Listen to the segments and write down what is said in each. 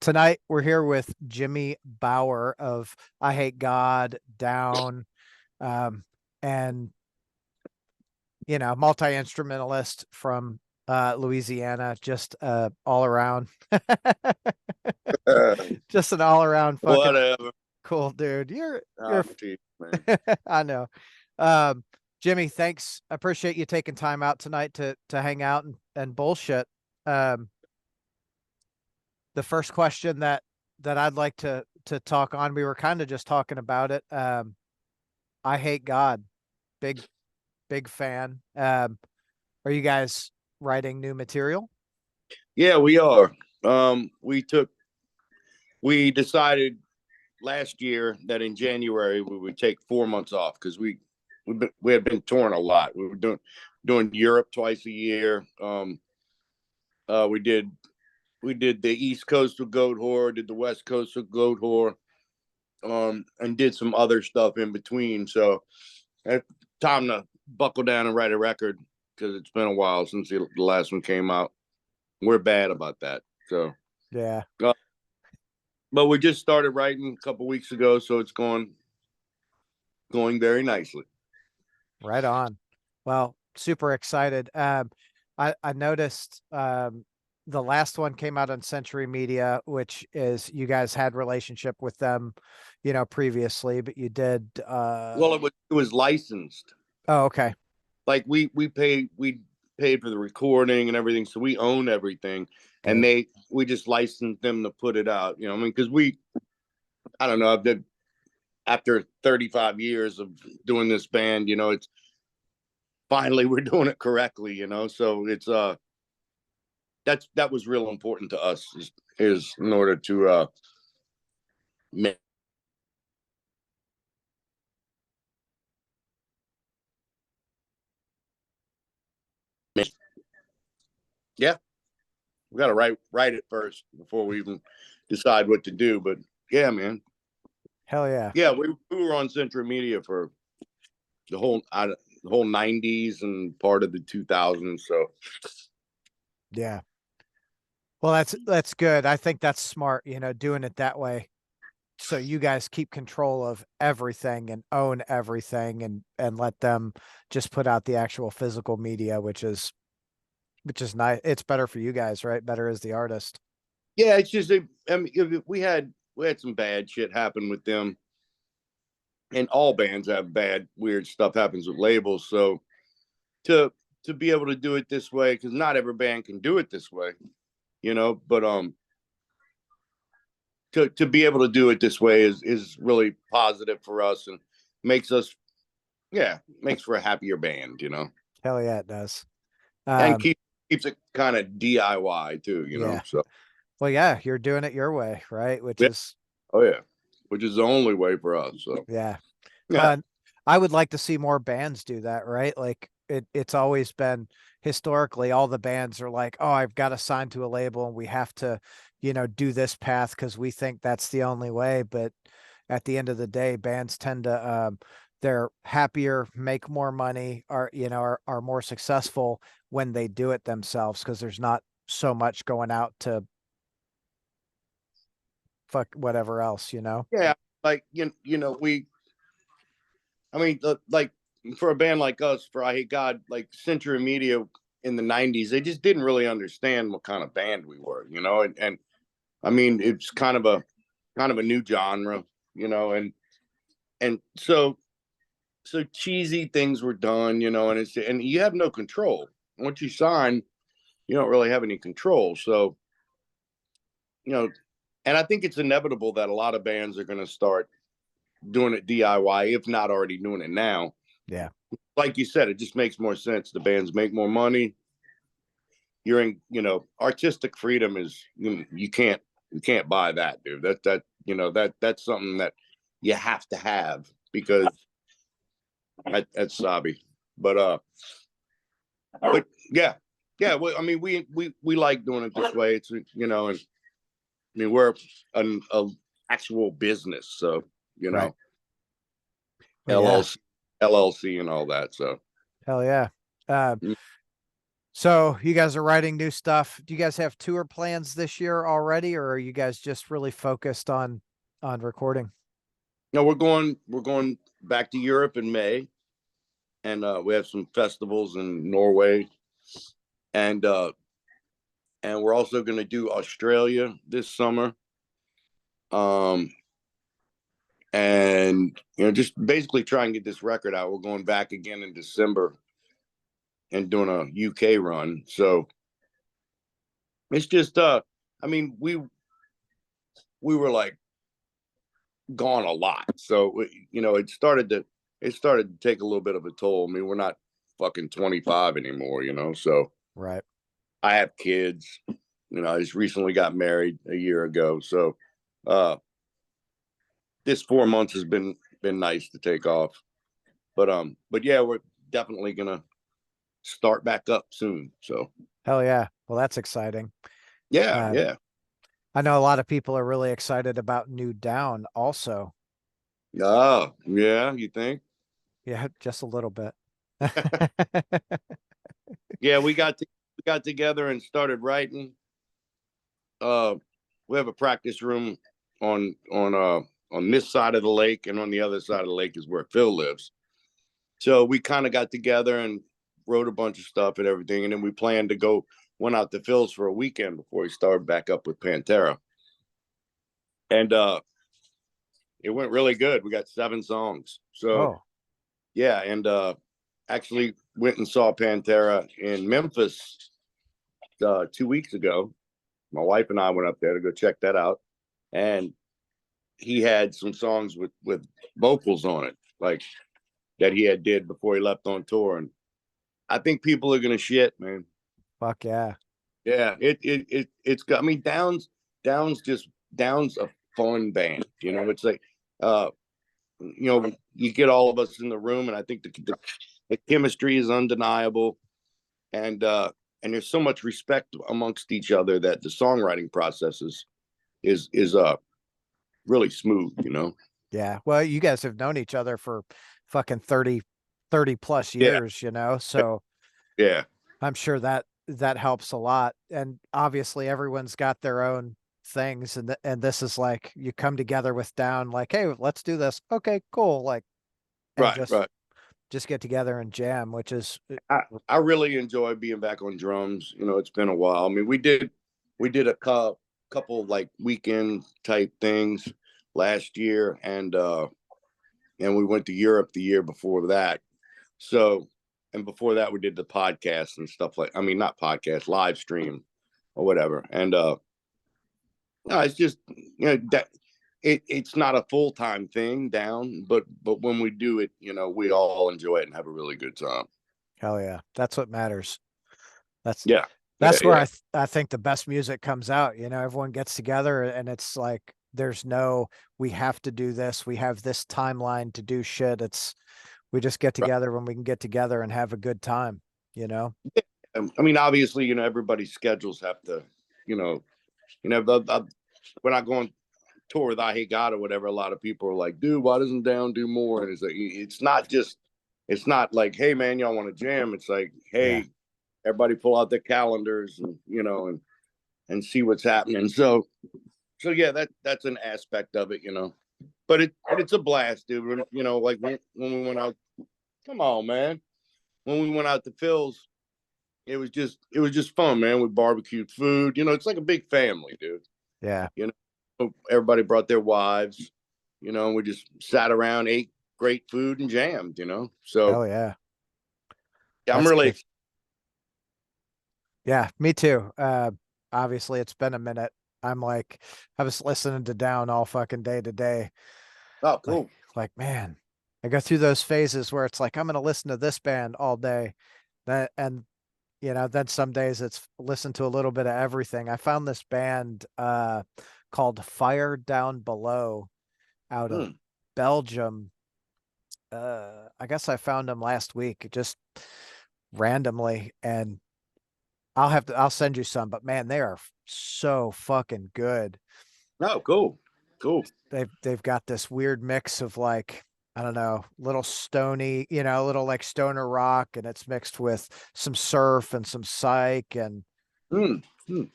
Tonight we're here with Jimmy Bower of Eyehategod, Down, um, and multi-instrumentalist from Louisiana, just all around, just an all around fucking Whatever. cool dude. You're Oh, geez, man. I know. Um, Jimmy, thanks. I appreciate you taking time out tonight to hang out and bullshit. Um, the first question that I'd like to talk on, we were kind of just talking about it. I hate God. Big big fan. Are you guys writing new material? Yeah, we are. We decided last year that in January we would take 4 months off because we had been touring a lot. We were doing Europe twice a year. We did the East Coast of Goat Whore, did the West Coast of Goat Whore, and did some other stuff in between. So it's time to buckle down and write a record because it's been a while since the last one came out. We're bad about that. So, Yeah, but we just started writing a couple weeks ago, so it's going very nicely. right on. Well, super excited. I noticed the last one came out on Century Media, which is you guys had relationship with them, previously, but you did Well, it was licensed. oh, okay. Like we paid for the recording and everything, so we own everything, and Good. we just licensed them to put it out. I mean, because I don't know, after 35 years of doing this band, it's finally we're doing it correctly. So it's that was real important to us is in order to make. Yeah, we got to write it first before we even decide what to do. But yeah, man, Hell yeah. yeah, we were on Central Media for the whole 90s and part of the 2000s. So Yeah. Well, that's good. I think that's smart, doing it that way. So you guys keep control of everything and own everything and let them just put out the actual physical media, which is nice. It's better for you guys, right? Better as the artist. yeah, it's just I mean, we had some bad shit happen with them, and all bands have bad weird stuff happens with labels. So to to be able to do it this way, because not every band can do it this way, but to be able to do it this way is really positive for us and makes us, yeah, makes for a happier band. Hell yeah, it does. And Um, keeps it kind of DIY too, yeah. so Well, yeah, you're doing it your way, right? Which yeah. is Oh yeah, which is the only way for us. So yeah. yeah. Well, I would like to see more bands do that, right? Like it's always been historically all the bands are like, oh, I've got to sign to a label and we have to, do this path because we think that's the only way. But at the end of the day, bands tend to they're happier, make more money, are more successful when they do it themselves because there's not so much going out to fuck whatever else. Yeah, like we. I mean, like for a band like us, for I Hate God, like Century Media in the '90s, they just didn't really understand what kind of band we were. And I mean, it's kind of a new genre, and so cheesy things were done, and you have no control once you sign. You don't really have any control, so you know, and I think it's inevitable that a lot of bands are going to start doing it DIY, if not already doing it now. Yeah. Like you said, it just makes more sense. The bands make more money. You're artistic freedom is you can't buy that, dude. That's something that you have to have because that's sobby. But yeah, yeah. Well, I mean, we like doing it this way. It's and I mean we're a actual business, so you Right. know Well, yeah. LLC and all that. So Hell yeah. Uh, mm, So you guys are writing new stuff. Do you guys have tour plans this year already, or are you guys just really focused on recording? No, we're going back to Europe in May, and we have some festivals in Norway, and we're also going to do Australia this summer. Um, and just basically try and get this record out. We're going back again in December and doing a UK run. So it's just I mean, we were like gone a lot. So it started to take a little bit of a toll. I mean, we're not fucking 25 anymore. So Right. I have kids. I just recently got married a year ago. So uh this 4 months has been nice to take off. But yeah, we're definitely gonna start back up soon. So Hell yeah. Well, that's exciting. yeah, Um, yeah. I know a lot of people are really excited about New Down also. Oh, yeah, you think? Yeah, just a little bit. Yeah, we got together and started writing. Uh we have a practice room on this side of the lake, and on the other side of the lake is where Phil lives. So we kind of got together and wrote a bunch of stuff and everything, and then we planned to go went out to Phil's for a weekend before he started back up with Pantera. And it went really good. We got 7 songs. So Oh, yeah, and actually went and saw Pantera in Memphis 2 weeks ago. My wife and I went up there to go check that out, and he had some songs with vocals on it, like that he had did before he left on tour, and I think people are gonna shit, man. fuck yeah. Yeah, it's got. I mean, Downs a fun band. It's like uh, you get all of us in the room, and I think the chemistry is undeniable, and there's so much respect amongst each other that the songwriting process is really smooth. Yeah. Well, you guys have known each other for fucking 30 plus Yeah, years, so yeah, I'm sure that helps a lot. And obviously everyone's got their own things and this is like you come together with Down like, "Hey, let's do this." Okay, cool. Like and right, just right. just get together and jam, which is I really enjoy being back on drums. It's been a while. I mean, we did a couple like weekend type things last year, and we went to Europe the year before that. So, and before that, we did the podcast and stuff like. I mean, not podcast, live stream or whatever. And no, it's just that it's not a full time thing down, but when we do it, we all enjoy it and have a really good time. hell yeah. That's what matters. That's Yeah, yeah, that's where yeah. I think the best music comes out. Everyone gets together and it's like there's no we have to do this. We have this timeline to do shit. It's we just get Right. together when we can get together and have a good time, you know? I mean, obviously, everybody's schedules have to, you know, when I go on tour with Eyehategod or whatever, a lot of people are like, "Dude, why doesn't Down do more?" And it's not like, "Hey, man, y'all want to jam?" It's like, Yeah. "Hey, everybody, pull out their calendars and and see what's happening." So yeah, that's an aspect of it. But it's a blast, dude. Like when we went out, come on, man. When we went out to Phil's, it was just fun, man. We barbecued food. It's like a big family, dude. Yeah. You Everybody brought their wives. And we just sat around, ate great food, and jammed. So Hell yeah. yeah, I'm That's really good. excited. Yeah, me too. Obviously it's been a minute. I was listening to Down all fucking day today. Oh, Like, cool. man, I go through those phases where it's like, I'm going to listen to this band all day. And then some days it's listen to a little bit of everything. I found this band, called Fire Down Below out of Hmm. Belgium. I guess I found them last week just randomly and I'll send you some, but man, they are so fucking good. Oh, cool. Cool. They've got this weird mix of like I don't know, little stony, a little like stoner rock, and it's mixed with some surf and some psych and Mm, mm.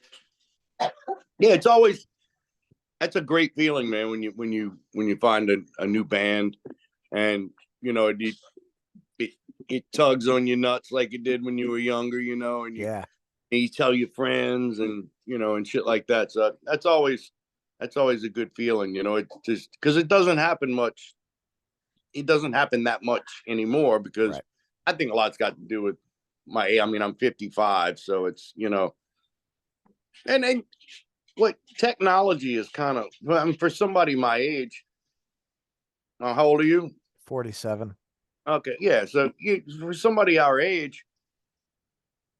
Yeah, it's always that's a great feeling, man. When you find a new band, and it it tugs on your nuts like it did when you were younger, yeah, and you tell your friends, and and shit like that. So that's always a good feeling. It's just because it doesn't happen much. It doesn't happen that much anymore because right. I think a lot's got to do with my. I mean, I'm 55, so it's and what technology is kind of. I mean, for somebody my age, how old are you? 47. Okay, yeah. So for somebody our age,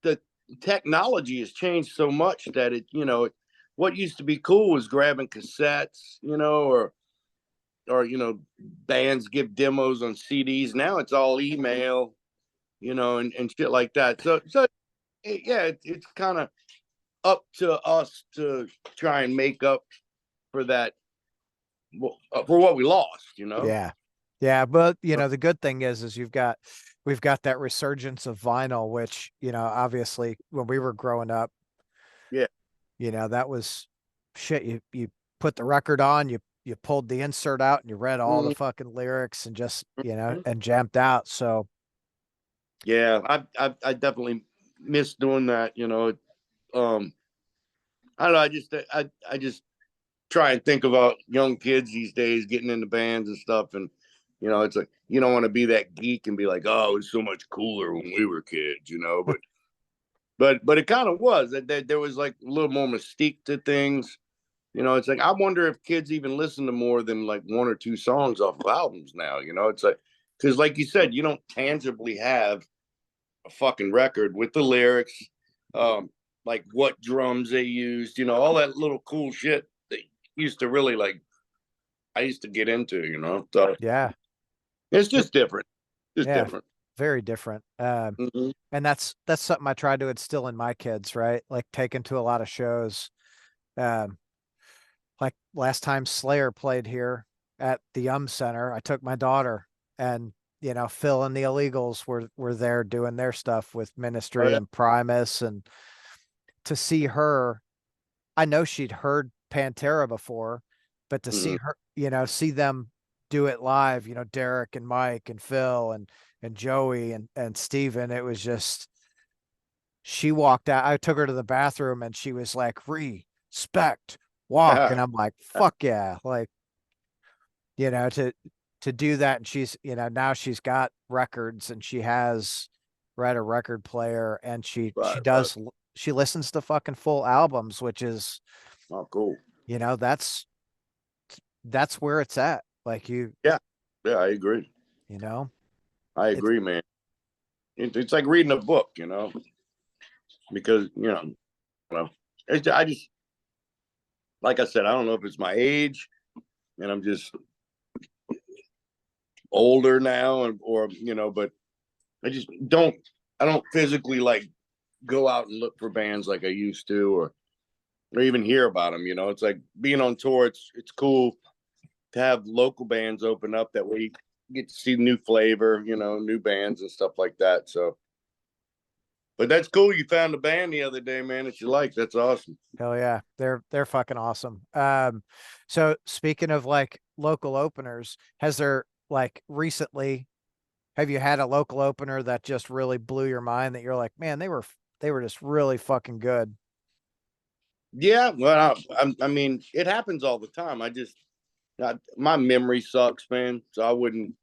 the technology has changed so much that what used to be cool was grabbing cassettes, or bands give demos on CDs. Now it's all email, and shit like that. So yeah, it's kind of up to us to try and make up for that, for what we lost. Yeah. Yeah, but the good thing is we've got that resurgence of vinyl, which, obviously when we were growing up, Yeah. that was shit. You put the record on, you pulled the insert out and you read all the Mhm. fucking lyrics and just, and jammed out. So Yeah, I definitely miss doing that. Um, I don't know. I just try and think about young kids these days getting into bands and stuff, and it's like you don't want to be that geek and be like, oh, it was so much cooler when we were kids. But it kind of was that there was like a little more mystique to things. It's like I wonder if kids even listen to more than like one or two songs off of albums now. It's like because like you said, you don't tangibly have a fucking record with the lyrics, um, like what drums they used, all that little cool shit that used to really like I used to get into. So yeah, it's ve- just different. Just yeah, different. very different. Mm-hmm. And that's something I try to instill in my kids, right? Like taking to a lot of shows. Um, like last time Slayer played here at the Center, I took my daughter and Phil and the Illegals were there doing their stuff with Oh Ministry yeah. and Primus, and to see her, I know she'd heard Pantera before, but to see Mm-hmm. her, see them do it live, Derek and Mike and Phil and Joey and Steven, it was just she walked out. I took her to the bathroom and she was like, respect, walk. And I'm like, fuck yeah. Like, to do that. And she's, now she's got records and she has read a record player and she Right, right. does, she listens to fucking full albums, which is, Oh, cool. you know, that's, that's where it's at. Like Yeah, yeah, I agree. you know, I it's agree, man. It's like reading a book, because well, I just like I said, I don't know if it's my age and I'm just older now, but I just I don't physically like go out and look for bands like I used to, or even hear about them. It's like being on tour. It's cool to have local bands open up. That way you get to see new flavor, new bands and stuff like that. So, but that's cool. You found a band the other day, man, that you like. That's awesome. hell yeah. They're fucking awesome. So speaking of like local openers, has there like recently have you had a local opener that just really blew your mind that you're like, man, they were just really fucking good? Yeah, well, I mean, it happens all the time. My memory sucks, man. So I wouldn't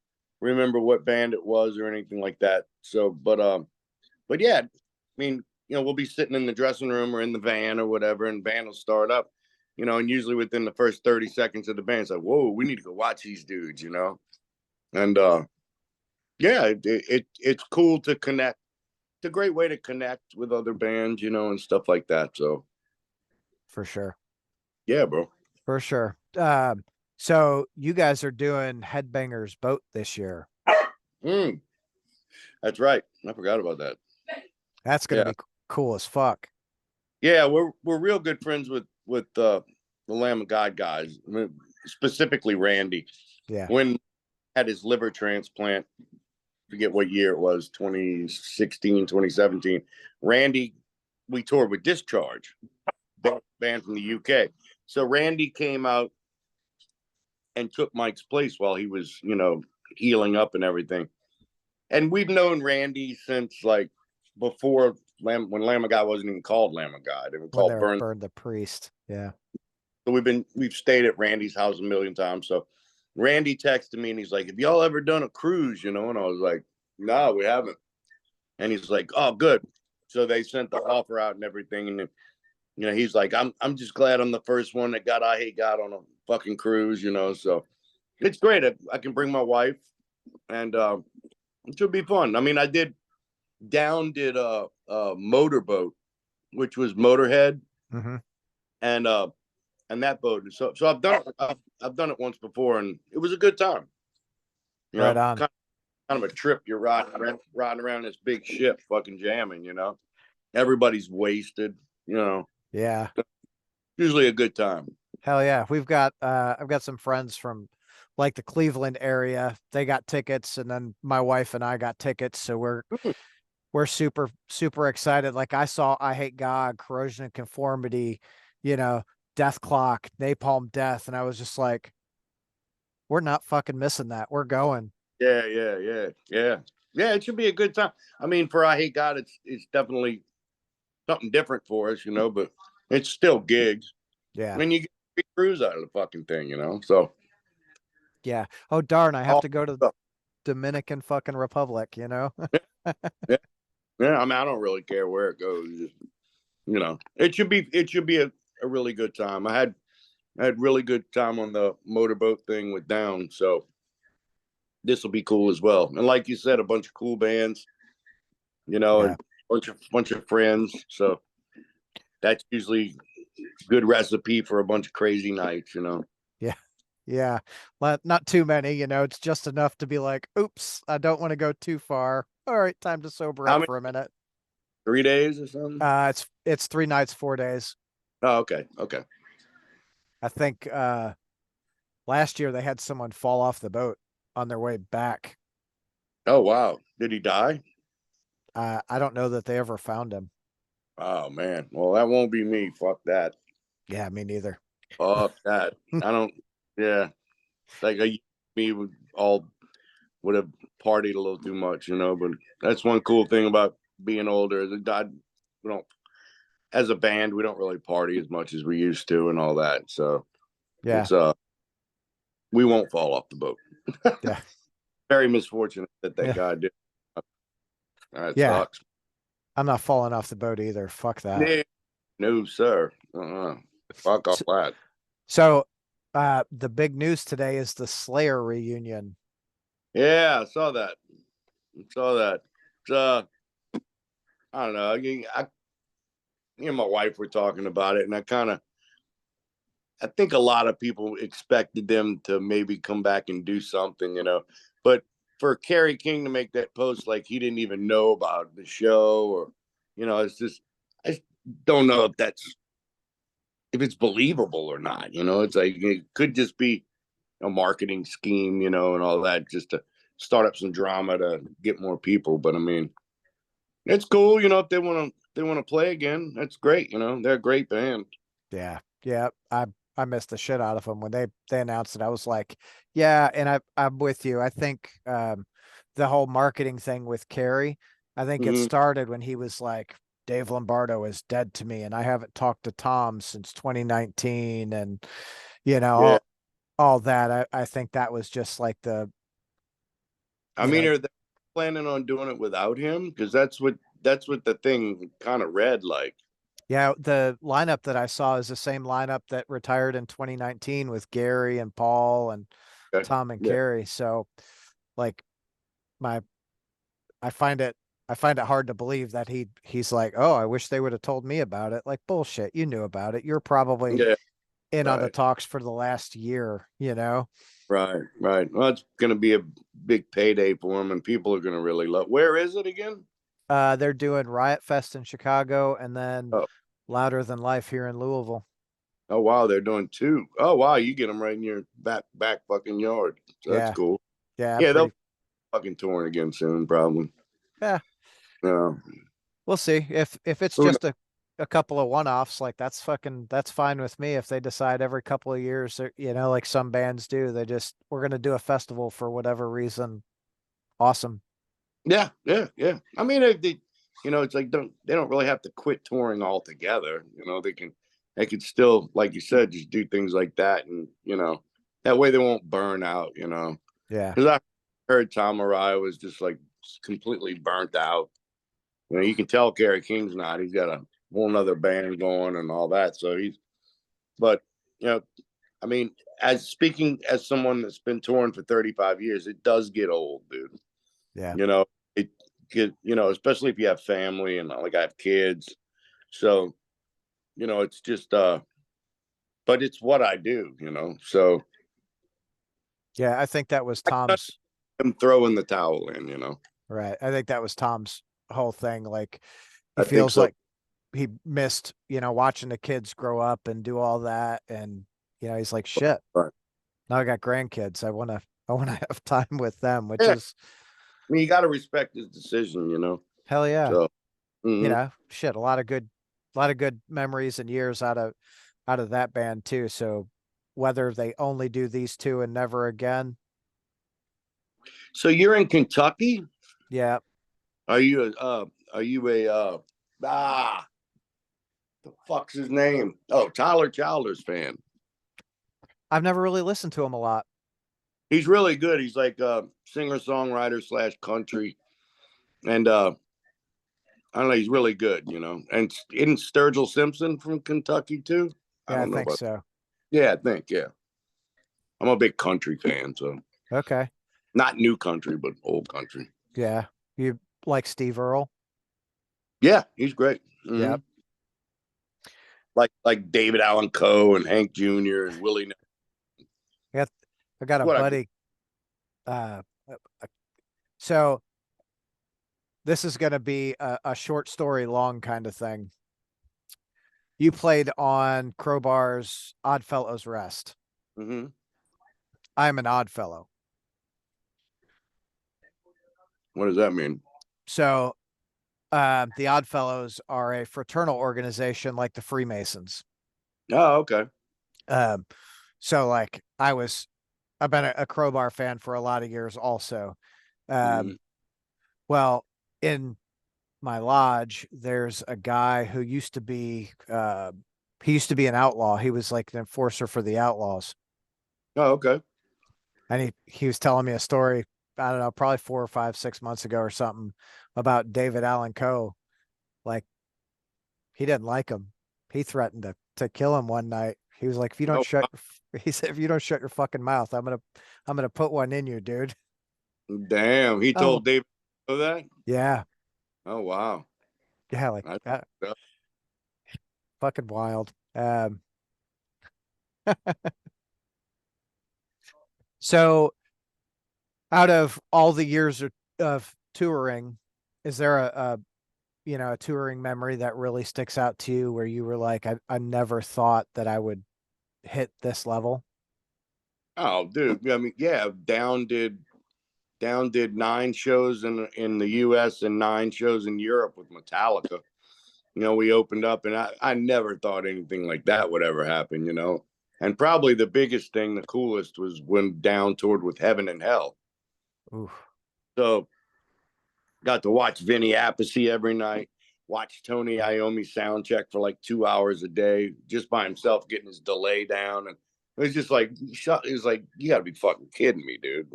remember what band it was or anything like that. So, but yeah, I mean, we'll be sitting in the dressing room or in the van or whatever, and band will start up, and usually within the first 30 seconds of the band, it's like, whoa, we need to go watch these dudes. And yeah, it's cool to connect. It's a great way to connect with other bands, and stuff like that. So For sure. yeah, bro. For sure. So you guys are doing Headbangers Boat this year. Mm, that's right. I forgot about that. That's gonna Yeah, be cool as fuck. yeah, we're real good friends with the Lamb of God guys, specifically Randy. Yeah. When had his liver transplant. Forget what year it was, 2016, 2017. Randy, we toured with Discharge, band from the UK. So Randy came out and took Mike's place while he was, healing up and everything. And we've known Randy since like before when Lamb of God wasn't even called Lamb of God. It was When called they're Burn. Burn the Priest. Yeah. So we've stayed at Randy's house a million times. So Randy texted me and he's like, "Have y'all ever done a cruise?" And I was like, "No, we haven't." And he's like, "Oh, good." So they sent the offer out and everything. And he's like, I'm just glad I'm the first one that got Eyehategod on a fucking cruise, So it's great. I can bring my wife, and it should be fun. I mean, I did did a motorboat, which was Motorhead, Mm-hmm. and that boat. So I've done it once before, and it was a good time. Right on. Kind of a trip. You're riding around this big ship, fucking jamming. Everybody's wasted. Yeah. Usually a good time. Hell yeah. I've got some friends from like the Cleveland area. They got tickets, and then my wife and I got tickets. So we're super, super excited. Like I saw I Hate God, Corrosion and Conformity, you know, Death Clock, Napalm Death. And I was just like, we're not fucking missing that. We're going. Yeah. It should be a good time. I mean, for Eyehategod, it's definitely something different for us, but it's still gigs. Yeah. And you get a free cruise out of the fucking thing, So Yeah. Oh, darn. I have all to go to stuff. Dominican fucking Republic, you know? Yeah, yeah. I mean, I don't really care where it goes. Just, it should be a really good time. I had really good time on the motorboat thing with Down, so this will be cool as well. And like you said, a bunch of cool bands, Yeah. and bunch of friends. So that's usually good recipe for a bunch of crazy nights. Yeah. Yeah. Not too many, it's just enough to be like, oops, I don't want to go too far. All right, time to sober How up many? for a minute. 3 days or something? It's 3 nights, 4 days. Oh, okay. I think last year they had someone fall off the boat on their way back. Oh wow, did he die? I don't know that they ever found him. Oh man, well that won't be me. Fuck that. Yeah, me neither. Fuck that. I don't. Yeah, like me would have partied a little too much. But that's one cool thing about being older. We don't, as a band, we don't really party as much as we used to and all that. So Yeah. it's we won't fall off the boat. Yeah. Very misfortunate that Yeah. guy did. That Yeah. sucks. I'm not falling off the boat either. Fuck that. Yeah. No, sir. Fuck off that. So the big news today is the Slayer reunion. Yeah, I saw that. It's, I don't know. Me and my wife were talking about it, and I think a lot of people expected them to maybe come back and do something. But for Kerry King to make that post like he didn't even know about the show, or it's just I don't know if it's believable or not. It's like it could just be a marketing scheme, and all that, just to start up some drama to get more people. But I mean, it's cool, if they want to play again, that's great. They're a great band. Yeah. Yeah. I missed the shit out of them when they announced it. I was like, yeah, and I'm with you. I think the whole marketing thing with Carrie, I think it Mm-hmm. started when he was like, Dave Lombardo is dead to me, and I haven't talked to Tom since 2019, and you know, Yeah, all that. I think that was just like the, I you mean, know, are they planning on doing it without him? Because that's what the thing kind of read like. yeah, the lineup that I saw is the same lineup that retired in 2019 with Gary and Paul and Okay. Tom and Yeah, Carrie. So like my I find it I find it hard to believe that he's like, "Oh, I wish they would have told me about it." Like bullshit. You knew about it. You're probably yeah, in on the right, talks for the last year. right. Well, it's going to be a big payday for him, and people are going to really love. Where is it again? They're doing Riot Fest in Chicago and then Oh, Louder Than Life here in Louisville. wow, they're doing two. Oh, wow, you get them right in your back fucking yard. So that's Yeah. cool. Yeah, Yeah, they'll pretty. fucking touring again soon, probably. Yeah, Yeah. we'll see. If it's Who knows? just a couple of one-offs, like that's fine with me. If they decide every couple of years, like some bands do, we're gonna do a festival for whatever reason. Awesome. Yeah, yeah, yeah. I mean, it's like they don't really have to quit touring altogether. They can still, like you said, just do things like that, and that way they won't burn out. Yeah. Because I heard Tom Araya was just like completely burnt out. You can tell Gary King's not. He's got a whole nother band going and all that. So but you know, I mean, as speaking as someone that's been touring for 35 years, it does get old, dude. Yeah. You know, it especially if you have family and like I have kids. So, it's just but it's what I do. So Yeah, I think that was Tom's. I'm throwing the towel in. Right. I think that was Tom's whole thing. Like he I think feels so. like he missed, watching the kids grow up and do all that. And, he's like, shit, But now I got grandkids. I wanna have time with them, which yeah, is I mean, you got to respect his decision. hell yeah. So, mhm. Shit, a lot of good memories and years out of that band too. So whether they only do these two and never again, So you're in Kentucky? yeah. Are you a ah the fuck's his name? Oh, Tyler Childers fan. I've never really listened to them a lot. He's really good. He's like a singer songwriter slash country, and I don't know. He's really good. And isn't Sturgill Simpson from Kentucky too? I Yeah, I don't know think about. so. Yeah, I think yeah. I'm a big country fan, so Okay. not new country, but old country. Yeah. You like Steve Earle? Yeah, he's great. Yep. Like David Allan Coe and Hank Jr. and Willie. I got I got a What I buddy. Uh, so this is gonna be a short story long kind of thing. You played on Crowbar's Oddfellows Rest. mm-hmm. I'm an Oddfellow. What does that mean? So the Oddfellows are a fraternal organization like the Freemasons. Oh, okay. Um, so like I've been a Crowbar fan for a lot of years also. Mm-hmm. Um, well, in my lodge, there's a guy who he used to be an outlaw. He was like an enforcer for the outlaws. Oh, okay. And he was telling me a story, I don't know, probably 4 or 5, 6 months ago or something about David Allan Coe. Like he didn't like him. He threatened to kill him one night. He was like, if you don't Oh, shut he said, if you don't shut your fucking mouth, I'm gonna put one in you, dude. damn. He Oh told David that? yeah. Oh, wow. Yeah, like That's that fucked up. fucking wild. So out of all the years of touring, is there a touring memory that really sticks out to you where you were like, I never thought that I would hit this level? Oh, dude. I mean, yeah, Down did 9 shows in the US and 9 shows in Europe with Metallica. We opened up and I never thought anything like that would ever happen. And probably the biggest thing, the coolest was when Down toured with Heaven and Hell. Oof. So got to watch Vinny Appice every night, watch Tony Iommi sound check for like 2 hours a day, just by himself getting his delay down. And it was just like, it was like, you gotta be fucking kidding me, dude.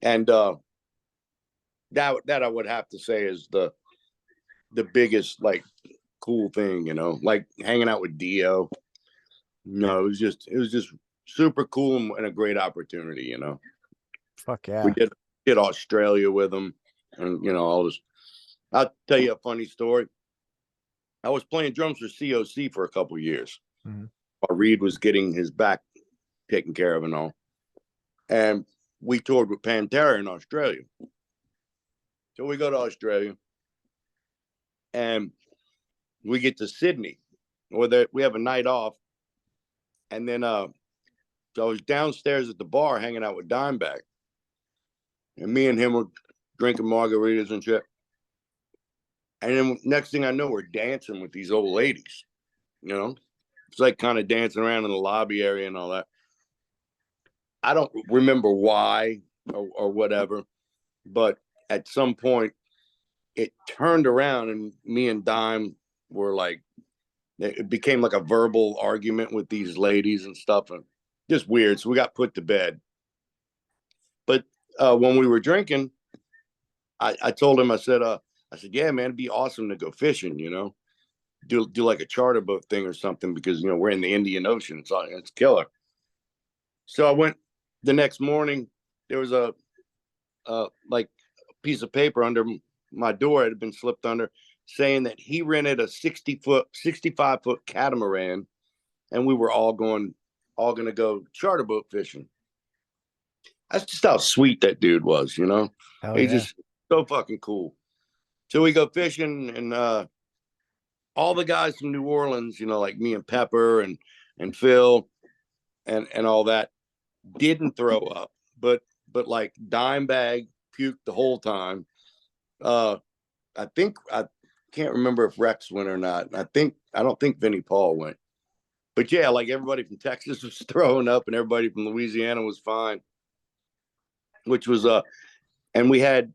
And that I would have to say is the biggest like cool thing, like hanging out with Dio. No, it was just super cool and a great opportunity. Fuck We yeah. did Australia with them, and all this. I'll tell you a funny story. I was playing drums for COC for a couple of years Mhm. while Reed was getting his back taken care of and all. And we toured with Pantera in Australia. So we go to Australia and we get to Sydney, where we have a night off. And then so I was downstairs at the bar hanging out with Dimebag. and me and him were drinking margaritas and shit. And then next thing I know, we're dancing with these old ladies. You know, it's like kind of dancing around in the lobby area and all that. I don't remember why or whatever, but at some point it turned around and me and Dime were like, it became like a verbal argument with these ladies and stuff, and just weird. So we got put to bed. But when we were drinking, I told him, I said, yeah, man, it'd be awesome to go fishing, you know, do like a charter boat thing or something, because, you know, we're in the Indian Ocean. It's killer. So I went the next morning. There was a like a piece of paper under my door. It had been slipped under, saying that he rented a 65-foot catamaran, and we were all going to go charter boat fishing. That's just how sweet that dude was, you know. Hell He's yeah. just so fucking cool. So we go fishing, and all the guys from New Orleans, you know, like me and Pepper and Phil and all that, didn't throw up, but like Dimebag puked the whole time. I think I can't remember if Rex went or not. I don't think Vinnie Paul went. But yeah, like everybody from Texas was throwing up, and everybody from Louisiana was fine. Which was and they had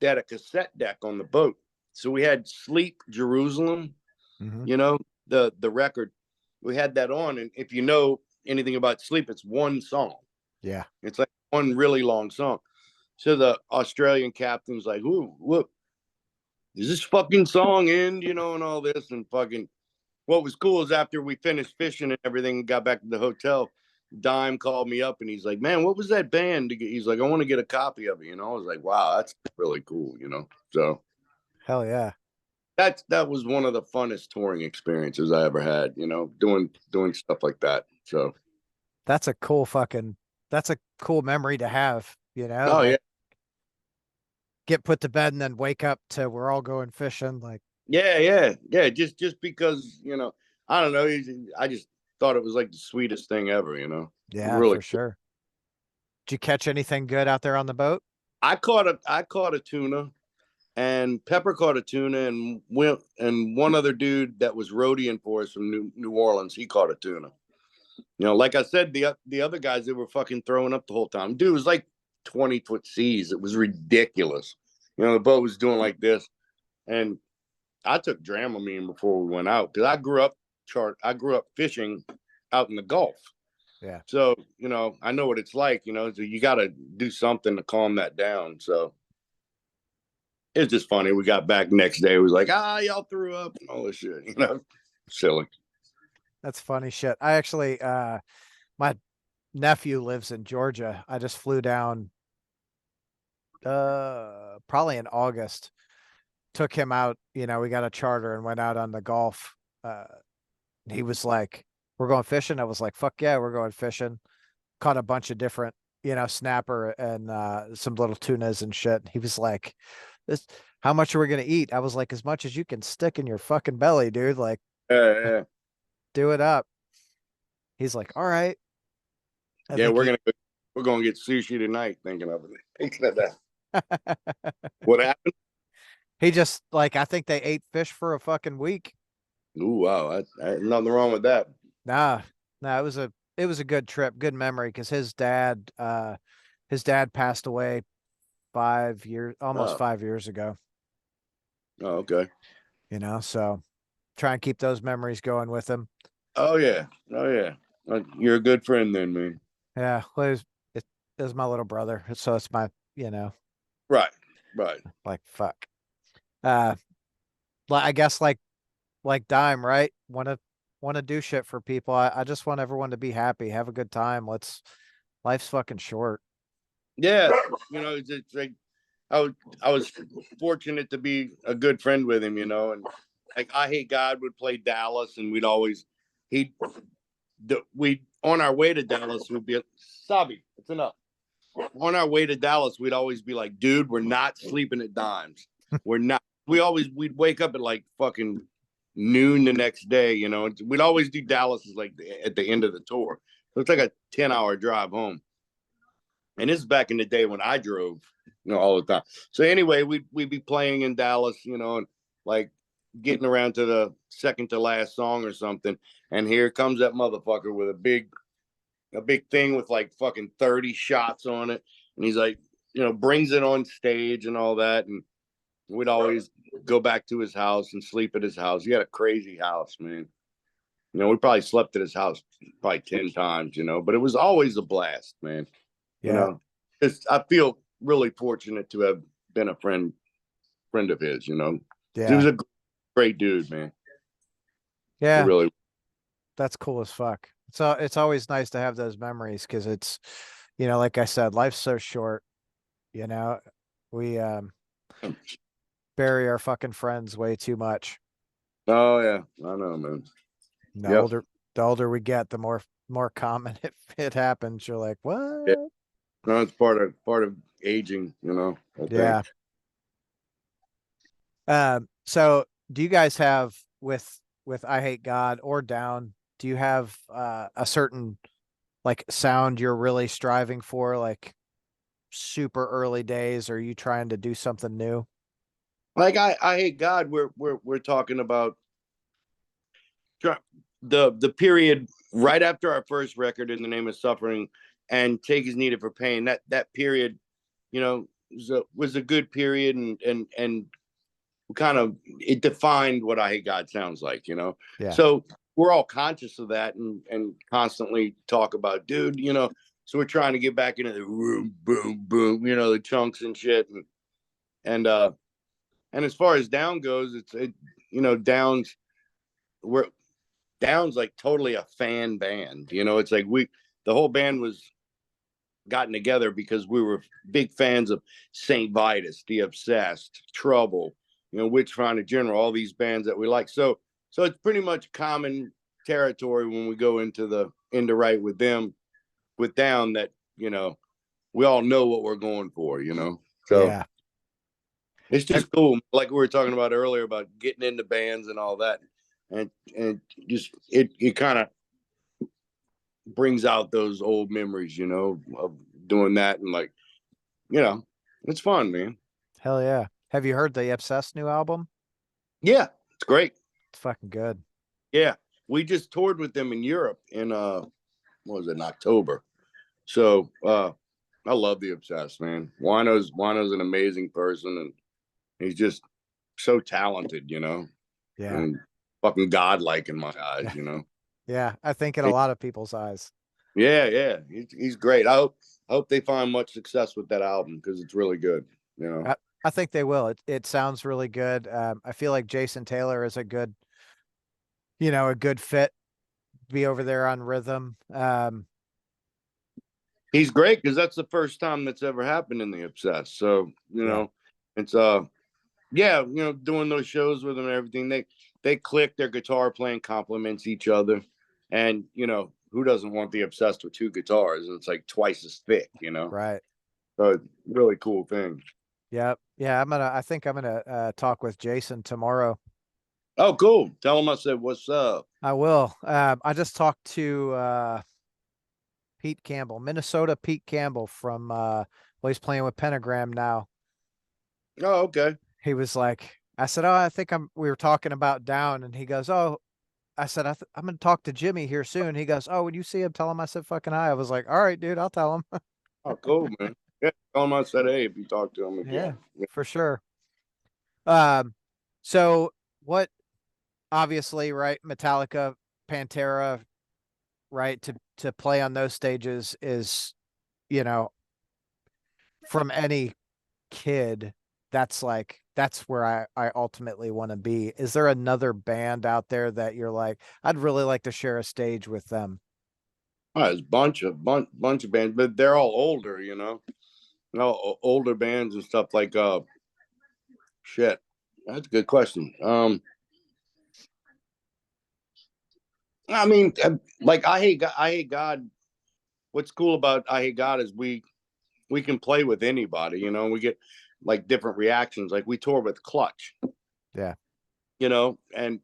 a cassette deck on the boat. So we had Sleep Jerusalem, Mm-hmm. you know, the record. We had that on, and if you know anything about Sleep, it's one song. Yeah. It's like one really long song. So the Australian captain's like, "Ooh, look, does this fucking song end?" You know, and all this, and fucking. What was cool is after we finished fishing and everything and got back to the hotel, Dime called me up and he's like, "Man, what was that band?" He's like, "I want to get a copy of it." You know, I was like, "Wow, that's really cool." You know, so Hell yeah. that was one of the funnest touring experiences I ever had. You know, doing stuff like that. So, That's a cool fucking, that's a cool memory to have, you know, oh yeah, like get put to bed and then wake up to we're all going fishing. Like, yeah. Just because, you know, I don't know. I just thought it was like the sweetest thing ever. You know, yeah, really. for sure. Did you catch anything good out there on the boat? I caught a tuna. And Pepper caught a tuna, and one other dude that was roadieing for us from New Orleans, he caught a tuna. You know, like I said, the other guys, they were fucking throwing up the whole time. Dude, it was like 20-foot seas. It was ridiculous. You know, the boat was doing like this, and I took Dramamine before we went out because I grew up fishing out in the Gulf. Yeah. So, you know, I know what it's like. You know, so you got to do something to calm that down. So it's just funny. We got back next day. It was like, y'all threw up and all this shit, you know, silly. That's funny shit. I actually, my nephew lives in Georgia. I just flew down, probably in August, took him out, you know, we got a charter and went out on the Gulf. Uh, he was like, "We're going fishing." I was like, "Fuck yeah, we're going fishing." Caught a bunch of different, you know, snapper and some little tunas and shit. He was like, "This, how much are we gonna eat?" I was like, "As much as you can stick in your fucking belly, dude. Like, Yeah, do it up." He's like, "All right." I yeah. think he We're gonna get sushi tonight. Thinking of it. Thinking of that. What happened? he just like I think they ate fish for a fucking week. Ooh, wow. Nothing wrong with that. Nah, nah, it was a good trip, good memory because his dad passed away 5 years, almost Oh, 5 years ago, oh, okay. you know, so try and keep those memories going with him. Oh yeah, oh yeah. You're a good friend then, man. Yeah, well, it was my little brother, so it's my, you know, Right, right. like fuck. Uh, I guess like Dime, right? Want to do shit for people. I just want everyone to be happy, have a good time. Life's fucking short. Yeah, you know, it's like I was fortunate to be a good friend with him, you know, and like Eyehategod would play Dallas, and he we on our way to Dallas would be Sabi. It's enough. On our way to Dallas, we'd always be like, "Dude, we're not sleeping at Dimes. We're not." We'd wake up at like fucking noon the next day, you know. We'd always do Dallas like at the end of the tour, so it's like a 10-hour drive home. And this is back in the day when I drove, all the time. So anyway, we'd be playing in Dallas, and like getting around to the second to last song or something, and here comes that motherfucker with a big thing with like fucking 30 shots on it, and he's like, brings it on stage and all that, and we'd always go back to his house and sleep at his house. He had a crazy house, man. We probably slept at his house probably 10 times, but it was always a blast, man. Yeah. I feel really fortunate to have been a friend of his, He was Yeah. a great dude, man. Yeah. Really. That's cool as fuck. So it's always nice to have those memories because it's, like I said, life's so short, we bury our fucking friends way too much. Oh yeah, I know, man. And the Yep. older we get, the more common it happens. You're like, what? Yeah. No, it's part of aging, I Yeah. think. So do you guys have with I Hate God or Down, do you have a certain like sound you're really striving for, like super early days? Or are you trying to do something new? Like I hate God. We're talking about the period right after our first record, In the Name of Suffering, and Take Is Needed for Pain. That period, was a good period, and kind of it defined what I Hate God sounds like. Yeah. So we're all conscious of that, and constantly talk about, dude. So we're trying to get back into the boom, boom, boom. The chunks and shit, and as far as Down goes, Down's we're Down's like totally a fan band. It's like the whole band was gotten together because we were big fans of Saint Vitus, The Obsessed, Trouble, Witchfinder General, all these bands that we like. So it's pretty much common territory when we go into write with them, with Down, that we all know what we're going for. So Yeah. it's just cool, like we were talking about earlier about getting into bands and all that, and just it kind of brings out those old memories, of doing that, and like, it's fun, man. Hell yeah. Have you heard the Obsessed new album? Yeah, it's great. It's fucking good. Yeah, we just toured with them in Europe in what was it, in October. So I love the Obsessed, man. Wino's an amazing person, and he's just so talented, Yeah. and fucking godlike in my eyes, Yeah. I think in a lot of people's eyes. Yeah, he's great. I hope they find much success with that album because it's really good. I think they will. It sounds really good. I feel like Jason Taylor is a good fit, be over there on rhythm. He's great because that's the first time that's ever happened in the Obsessed. So Yeah. it's yeah, doing those shows with them and everything. They click. Their guitar playing complements each other, and who doesn't want the Obsessed with two guitars? And it's like twice as thick. Right. So really cool thing. Yep. Yeah. I think I'm gonna talk with Jason tomorrow. Oh, cool. Tell him I said what's up. I will. I just talked to Pete Campbell, Minnesota Pete Campbell from well, he's playing with Pentagram now. Oh, okay. He was like, I said, "Oh, I think we were talking about Down," and he goes, "Oh," I said, I'm gonna talk to Jimmy here soon. He goes, "Oh, when you see him, tell him I said fucking hi." I was like, "All right, dude, I'll tell him." Oh, cool, man. Yeah, tell him I said hey if you talk to him Yeah, again. Yeah. for sure. Um, so what obviously, right, Metallica, Pantera, right, to play on those stages is, you know, from any kid, that's where I ultimately want to be. Is there another band out there that you're like, I'd really like to share a stage with them? Oh, there's bunch of bands, but they're all older, older bands and stuff like shit. That's a good question. I mean, like I hate God. What's cool about I hate God is we can play with anybody. We get like different reactions. Like we tour with Clutch, Yeah. And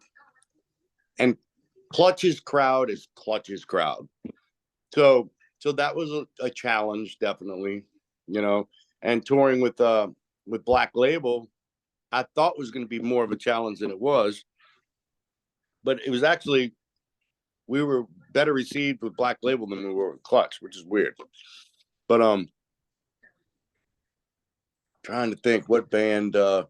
Clutch's crowd is Clutch's crowd. So so that was a challenge, definitely, you know. And touring with Black Label, I thought was going to be more of a challenge than it was, but it was actually we were better received with Black Label than we were with Clutch, which is weird. But trying to think what band they'd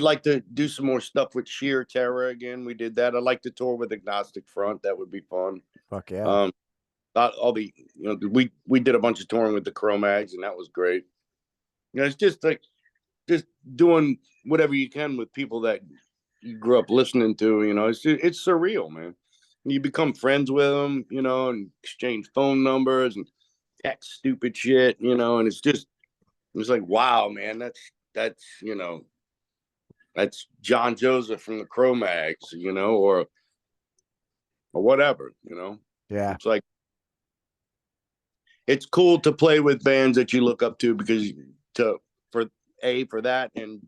like to do some more stuff with Sheer Terror again. We did that. I'd like to tour with Agnostic Front. That would be fun. Fuck yeah. All the we did a bunch of touring with the Cro-Mags, and that was great. It's just like just doing whatever you can with people that you grew up listening to. It's surreal, man. You become friends with them, and exchange phone numbers and text stupid shit, and it's like, wow, man, that's John Joseph from the Cro-Mags, or whatever. Yeah. It's like it's cool to play with bands that you look up to because for that, and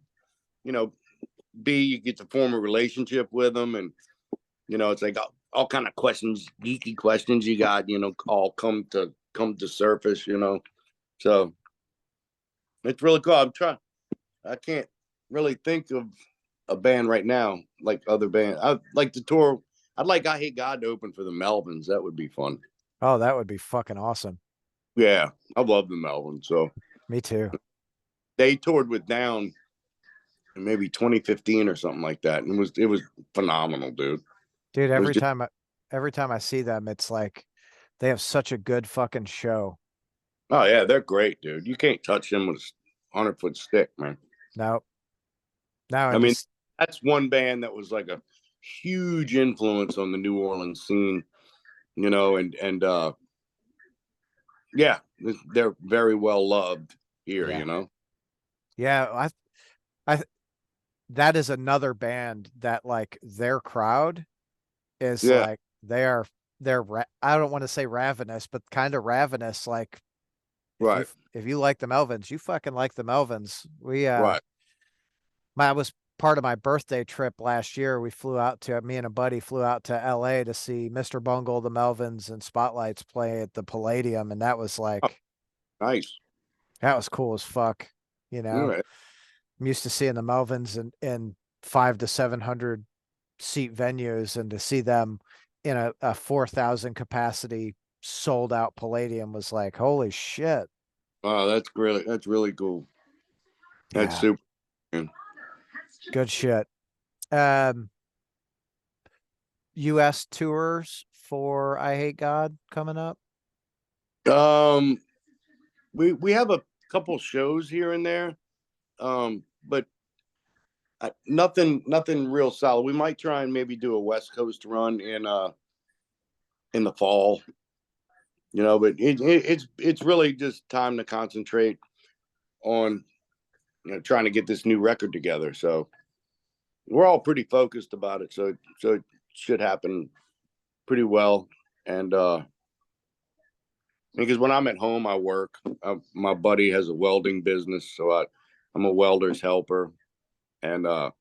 B, you get to form a relationship with them, and it's like all kind of questions, geeky questions you got, all come to surface, so it's really cool. I can't really think of a band right now like other bands. I'd like to tour. I'd like Eyehategod to open for the Melvins. That would be fun. Oh, that would be fucking awesome. Yeah, I love the Melvins. So Me too. they toured with Down in maybe 2015 or something like that, and it was phenomenal, dude. Dude, It was every time I see them, it's like they have such a good fucking show. oh yeah, they're great, dude. You can't touch them with a 100-foot stick, man. No, no, I and mean, just that's one band that was like a huge influence on the New Orleans scene, and yeah, they're very well loved here, yeah. Yeah, I that is another band that like their crowd is Yeah, like I don't want to say ravenous, but kind of ravenous. Like right, if you like the Melvins, you fucking like the Melvins. right. I was part of my birthday trip last year. Me and a buddy flew out to LA to see Mr. Bungle, the Melvins, and Spotlights play at the Palladium, and Oh, like nice. that was cool as fuck. All right. I'm used to seeing the Melvins in 500 to 700 seat venues, and to see them in a 4,000 capacity sold out Palladium was like, holy shit. Oh, that's really cool. That's Yeah, super. Man. good shit. Um, US tours for Eyehategod coming up. Um, we have a couple shows here and there, but nothing real solid. We might try and maybe do a West Coast run in the fall, but it's really just time to concentrate on trying to get this new record together. So we're all pretty focused about it. So it should happen pretty well. And because when I'm at home, I work. My buddy has a welding business, so I'm a welder's helper, and so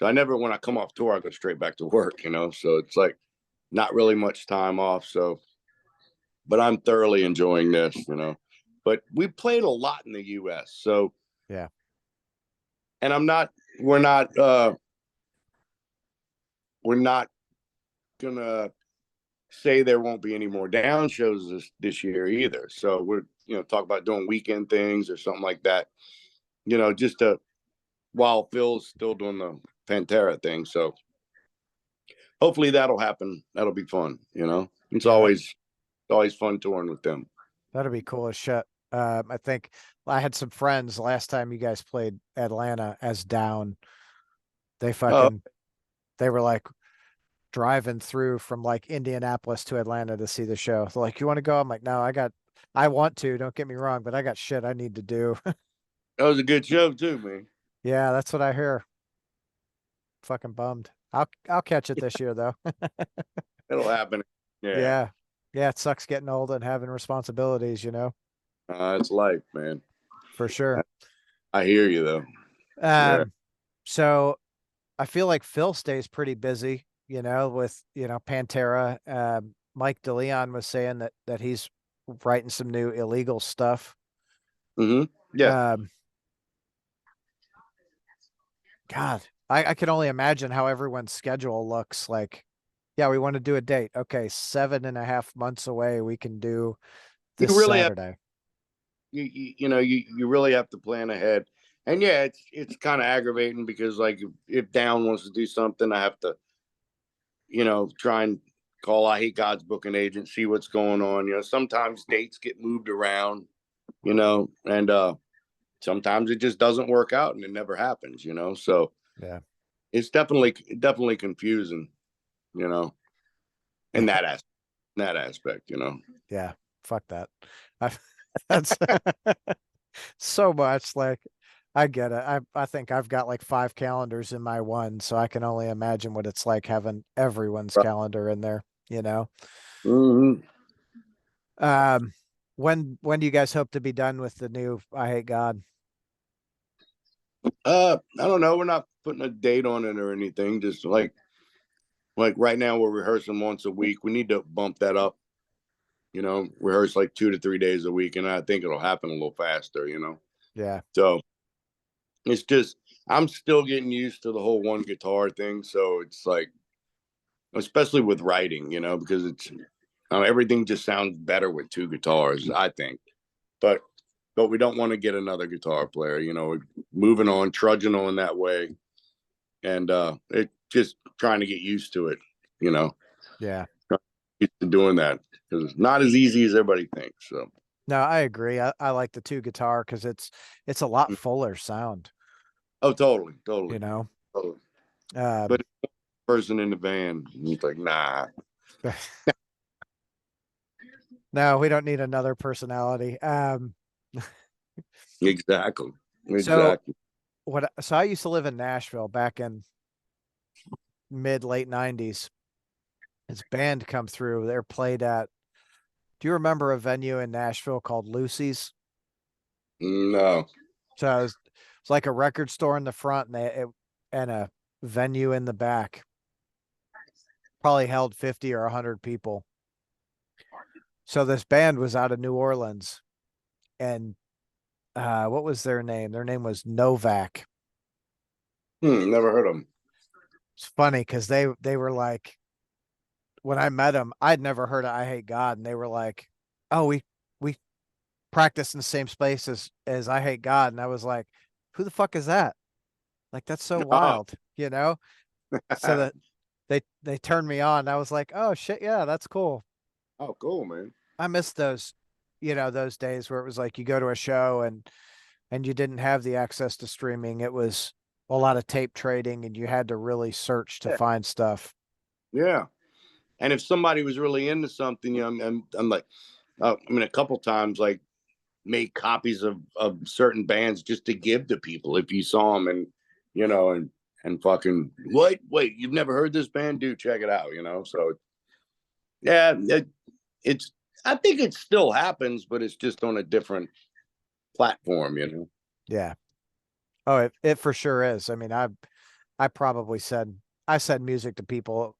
when I come off tour, I go straight back to work. So it's like not really much time off. So, but I'm thoroughly enjoying this. But we played a lot in the U.S. So, Yeah. and we're not gonna say there won't be any more Down shows this year either. So we're talk about doing weekend things or something like that. Just while Phil's still doing the Pantera thing. So hopefully that'll happen. That'll be fun. It's Yeah, always fun touring with them. that'd be cool as shit. I think I had some friends last time you guys played Atlanta as Down. They Oh, fucking they were like driving through from like Indianapolis to Atlanta to see the show. They're like, "You want to go?" I'm like, "No, I want to. Don't get me wrong, but I got shit I need to do." that was a good show too, man. Yeah, that's what I hear. Fucking bummed. I'll catch it this year though. It'll happen. Yeah, Yeah. Yeah, it sucks getting old and having responsibilities. it's life, man. For sure. I hear you though. Yeah. Um, so I feel like Phil stays pretty busy, with, Pantera. Mike DeLeon was saying that he's writing some new illegal stuff. Hmm. Yeah. Um, God, I can only imagine how everyone's schedule looks like. Yeah, we want to do a date. Okay, 7.5 months away. We can do this You really have Saturday. you really have to plan ahead. And yeah, it's kind of aggravating because like if Down wants to do something, I have to try and call I Hate God's booking agent, see what's going on. Sometimes dates get moved around, and sometimes it just doesn't work out and it never happens. So Yeah. it's definitely confusing, you know, in that aspect. Yeah. Fuck that. I, that's so much like I get it. I think I've got like 5 calendars in my one, so I can only imagine what it's like having everyone's calendar in there, you know. Mm-hmm. Um when do you guys hope to be done with the new I Hate God? I don't know. We're not putting a date on it or anything. Just like right now we're rehearsing once a week. We need to bump that up, rehearse like 2 to 3 days a week, and I think it'll happen a little faster. Yeah. So it's just I'm still getting used to the whole one guitar thing. So it's like, especially with writing, because it's everything just sounds better with two guitars, I think. But we don't want to get another guitar player, moving on, trudging on that way. And it just trying to get used to it, Yeah. used to doing that because it's not as easy as everybody thinks. So, No, I agree. I like the two guitar because it's a lot fuller sound, oh, totally, you totally, know. totally. Um But person in the band, he's like, nah, no, we don't need another personality. exactly, So exactly. so I used to live in Nashville back in mid late 90s. This band come through. They're played at, do you remember a venue in Nashville called Lucy's? No, So it's like a record store in the front and a venue in the back. Probably held 50 or 100 people. So this band was out of New Orleans, and what was their name? Their name was Novak. never heard of him. It's funny because they were like, when I met them, I'd never heard of I Hate God, and they were like, "Oh, we practice in the same space as I Hate God," and I was like, "Who the fuck is that?" Like that's so Oh, wild, you know? So that they turned me on. And I was like, "Oh shit, yeah, that's cool." oh, cool, man. I miss those, those days where it was like you go to a show and you didn't have the access to streaming. It was a lot of tape trading, and you had to really search to Yeah, find stuff. yeah. And if somebody was really into something, I'm like, a couple times, like, made copies of certain bands just to give to people if you saw them, and and fucking wait, you've never heard this band, dude, check it out. So yeah, it's I think it still happens, but it's just on a different platform. Yeah. Oh, it for sure is. I mean, I probably I said music to people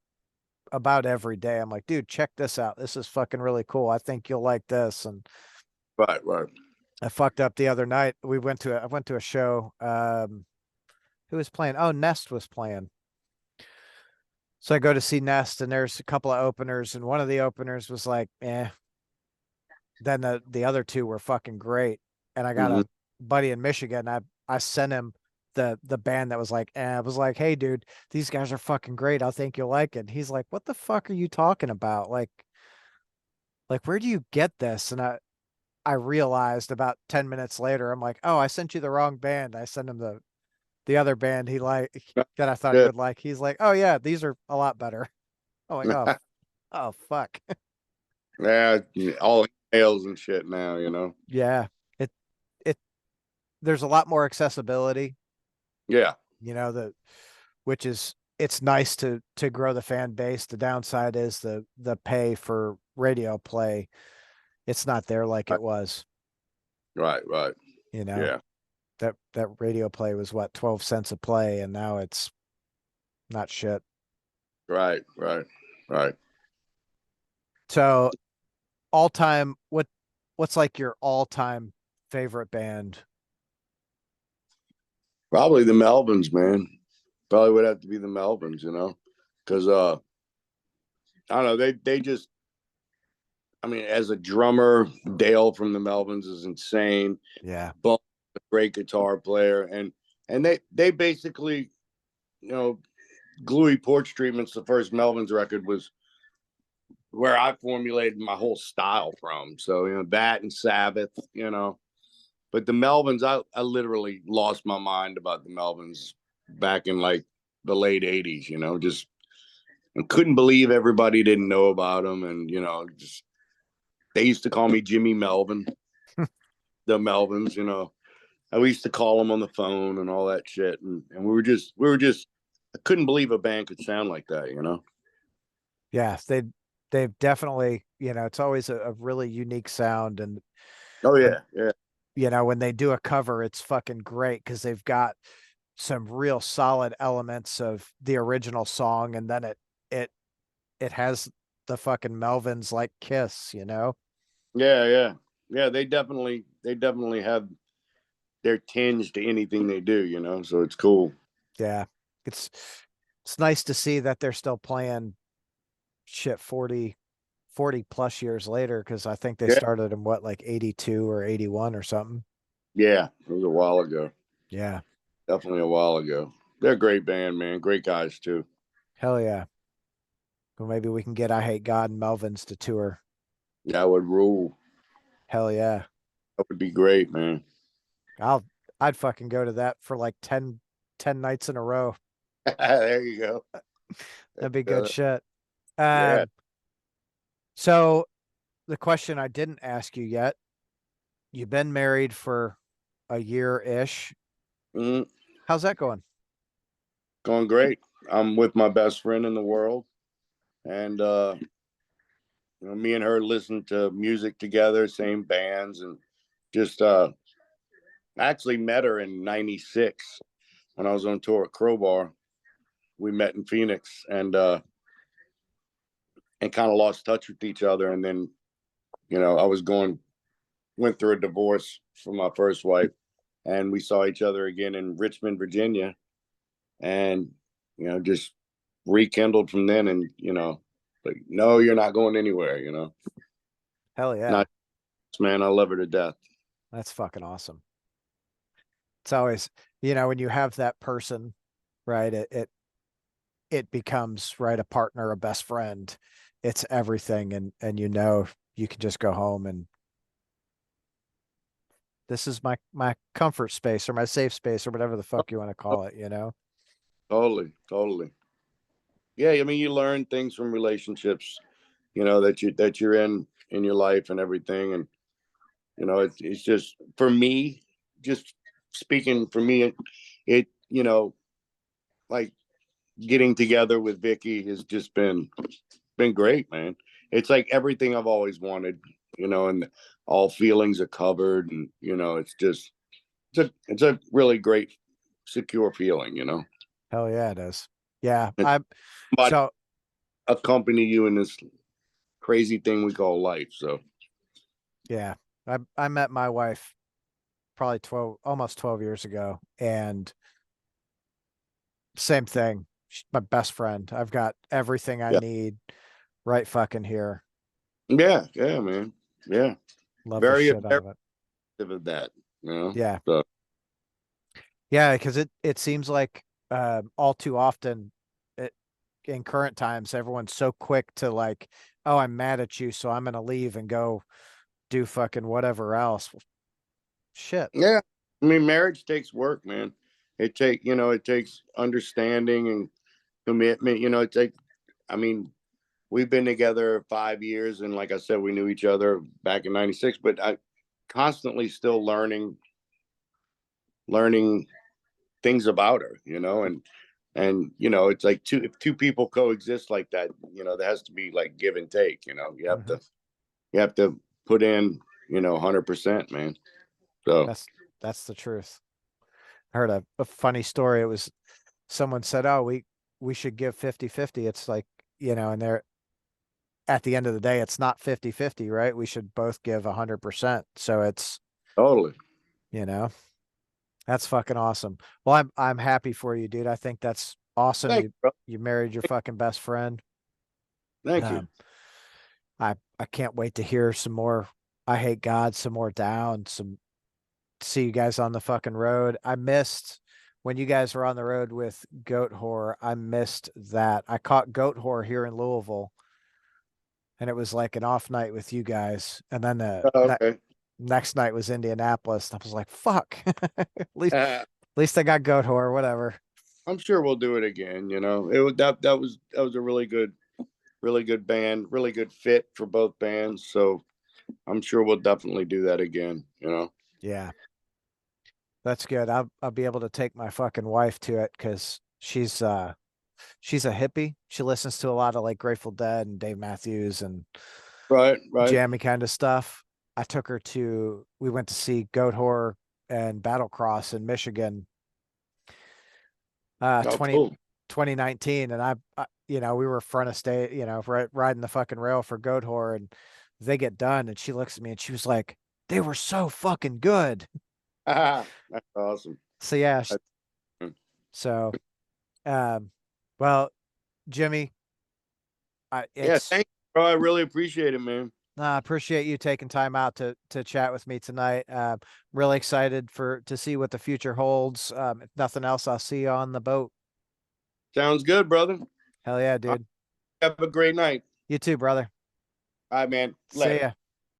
about every day. I'm like, dude, check this out. This is fucking really cool. I think you'll like this. And Right, right. I fucked up the other night. I went to a show. Who was playing? Oh, Nest was playing. So I go to see Nest, and there's a couple of openers, and one of the openers was like, eh. Then the other two were fucking great. And I got Hmm. a buddy in Michigan. I sent him the band that was like, I was like, hey dude, these guys are fucking great. I think you'll like it. And he's like, what the fuck are you talking about? Like where do you get this? And I realized about 10 minutes later, I'm like, oh, I sent you the wrong band. I sent him the other band he like that I thought he Yeah, would like. He's like, oh yeah, these are a lot better. I'm like, oh fuck. yeah, all emails and shit now. Yeah. It it there's a lot more accessibility, Yeah, the which is it's nice to grow the fan base. The downside is the pay for radio play. It's not there like right, it was, right, right. you know. Yeah, That radio play was what, 12 cents a play, and now it's not shit. right, right, right. So all time, what's like your all time favorite band? Probably the Melvins, man. Probably would have to be the Melvins, because I don't know, they just, I mean, as a drummer, Dale from the Melvins is insane. Yeah. Bone, a great guitar player, and they basically, you know, Gluey Porch Treatments, the first Melvins record, was where I formulated my whole style from. So, that and Sabbath, But the Melvins, I literally lost my mind about the Melvins back in like the late 80s, just I couldn't believe everybody didn't know about them. And, just they used to call me Jimmy Melvin, the Melvins, I used to call them on the phone and all that shit. And we were just, I couldn't believe a band could sound like that. Yeah. They've definitely, it's always a really unique sound. And Oh, when, yeah. Yeah. when they do a cover, it's fucking great because they've got some real solid elements of the original song. And then it, it has the fucking Melvins like Kiss. Yeah. Yeah. Yeah. They definitely have their tinge to anything they do. So it's cool. Yeah. It's, it's nice to see that they're still playing shit 40 plus years later because I think they Yeah. started in what, like 82 or 81 or something. Yeah. It was a while ago. Yeah. Definitely a while ago. They're a great band, man. Great guys too. Hell yeah. Well, maybe we can get I Hate God and Melvins to tour. Yeah, I would rule. Hell yeah. That would be great, man. I'll I'd fucking go to that for like 10 nights in a row. There you go. That'd be good Uh, shit. yeah. So the question I didn't ask you yet, you've been married for a year-ish. Mhm. How's that going? Going great. I'm with my best friend in the world, and me and her listen to music together, same bands, and just actually met her in '96 when I was on tour at Crowbar. We met in Phoenix, and kind of lost touch with each other, and then I went through a divorce from my first wife, and we saw each other again in Richmond, Virginia, and just rekindled from then. And like, no, you're not going anywhere. Hell yeah. Not, man, I love her to death. That's fucking awesome. It's always, when you have that person, right? It becomes, right, a partner, a best friend. It's everything. And you can just go home and this is my comfort space or my safe space or whatever the fuck you want to call it. Totally, totally. Yeah, I mean, you learn things from relationships, that you're in your life and everything, and it's just for me, just speaking for me, it like getting together with Vicky has just been great, man. It's like everything I've always wanted, and all feelings are covered, and it's a really great, secure feeling. Hell yeah, it is. Yeah. And I somebody so accompany you in this crazy thing we call life. So yeah. I met my wife probably 12, almost 12 years ago. And same thing. She's my best friend. I've got everything I yeah, need right fucking here. yeah, yeah, man, yeah, Love the very shit out very of it. of that. Yeah. So Yeah, because it seems like all too often it, in current times, everyone's so quick to like, oh, I'm mad at you, so I'm gonna leave and go do fucking whatever else. Shit. yeah, I mean, marriage takes work, man. It takes understanding and commitment. It's like, I mean, we've been together 5 years, and like I said, we knew each other back in '96. But I constantly still learning things about her, and it's like if two people coexist like that, there has to be like give and take. You have Hmm. to you have to put in 100%, man. So That's that's the truth. I heard a funny story. It was someone said, "Oh, we should give 50-50." It's like, and they're at the end of the day, it's not 50-50, right? We should both give 100%. So it's, Totally. you know, that's fucking awesome. Well, I'm happy for you, dude. I think that's awesome. Thank you, bro. You married your fucking best friend. Thank you. Um, I can't wait to hear some more I Hate God, some more Down, some see you guys on the fucking road. I missed when you guys were on the road with Goat Whore. I missed that. I caught Goat Whore here in Louisville, and it was like an off night with you guys. And then the Okay. next night was Indianapolis. And I was like, fuck. Uh, At least I got Goat Whore, whatever. I'm sure we'll do it again. You know, it was that was a really good band, really good fit for both bands. So I'm sure we'll definitely do that again. You know. Yeah, that's good. I'll be able to take my fucking wife to it because she's a hippie. She listens to a lot of like Grateful Dead and Dave Matthews and Right. Right. jammy kind of stuff. We went to see Goat Whore and Battlecross in Michigan, uh, Oh, 20, cool. 2019. And we were front of state, riding the fucking rail for Goat Whore, and they get done. And she looks at me and she was like, they were so fucking good. That's awesome. So yeah. That's- So, um, well, Jimmy, yeah. it's, Thank you, bro. I really appreciate it, man. I appreciate you taking time out to chat with me tonight. Really excited to see what the future holds. If nothing else, I'll see you on the boat. Sounds good, brother. Hell yeah, dude. Have a great night. You too, brother. All right, man. See Later. ya.